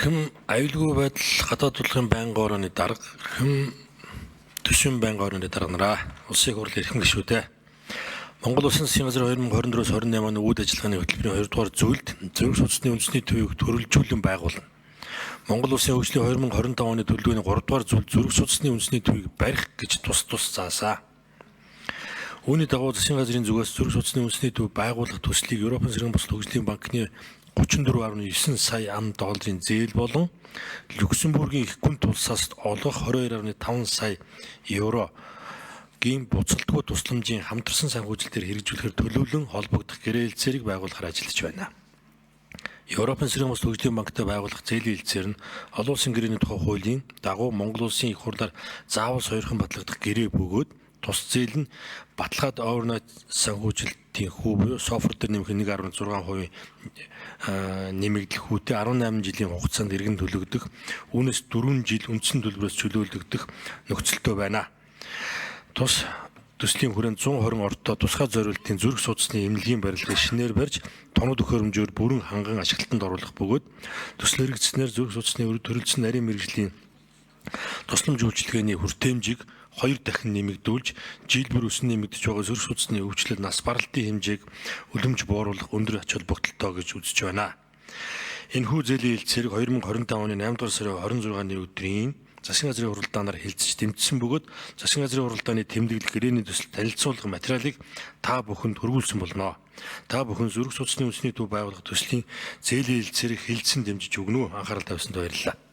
Эрхэм аюулгүй байдал гадаад улсын байнгын орооны дарга, эрхэм төсвийн байнгын орооны дарга нараа улсын их хурлын эрхэм гишүүдээ. Монгол Улсын засгийн газар 2024-с 28 оны үүд ажиллагааны хөтөлбөрийн 2 дугаар зүйлд Зөрөх судасны үндэсний төвийг төрөлжүүлэн байгуулна. Монгол Улсын хөгжлийн 2025 оны төлөвлөгөөний 3 дугаар зүйл Зөрөх судасны үндэсний төвийг барих гэж тус заасан. Үүний дагуу засгийн газрын зүгээс Зөрөх судасны үндэсний төв байгуулах төслийг Европын цэргийн бослог хөгжлийн банкны 34.9 сая $, зээл болон Люксембургийн их гүн тулсаас олгох 22.5 сая еврогийн буцалтгүй тусламжийн хамтарсан санхүүжилтээр хэрэгжүүлэхээр төлөвлөн холбогдох гэрээлцээрийг байгуулахаар ажиллаж байна. Европын цэргийн бослог хөгжлийн банктай байгуулах зээлийн хэлцээр нь олон улсын гэрээний тухай хуулийн дагуу Монгол Улсын их хурлаар заавал сойрхон батлагдах гэрээ бөгөөд тус зээл нь баталгаад overnight санхүүжилтийн хүү буюу софр дээр нэмэх 1.6% нэмэгдэх хүүтэй 18 жилийн хугацаанд иргэн төлөгдөх, үүнээс 4 жил үндсэн төлбөрөөс чөлөөлөгдөх нөхцөлтэй байна. Төслийн хүрээнд 120 ордтой тусгай зориултын Зөрөх судасны эмнэлгийн барилгыг шинээр барьж тоног төхөөрөмжөөр бүрэн ханган ашиглалтанд оруулах бөгөөд төсөл хэрэгжснээр Зөрөх судасны төрөлжсөн нарийн мэргэжлийн тусламж үйлчилгээний хүртээмжийг 2 дахин нэмэгдүүлж, жил бүр өсөн нэмэгдэж байгаа Зөрөх судасны өвчлөл нас баралтын хэмжээг үлэмж бууруулах өндөр ач холбогдолтой гэж үзэж байна. Энэхүү зээлийн хэлцээрийг 2025 оны 8 дугаар сарын 26-ны өдрийн засгийн газрын хуралдаанаар хэлцэж тэмцсэн бөгөөд засгийн газрын хуралдааны тэмдэглэл гэрээний төсөл танилцуулга материалыг та бүхэнд хүргүүлсэн болно. Та бүхэн Зөрөх судасны үндэсний төв байгуулах төслийн зээлийн хэлцээрийг хэлцэн дэмжиж өгнө үү? Анхаарал тавьсанд баярлалаа.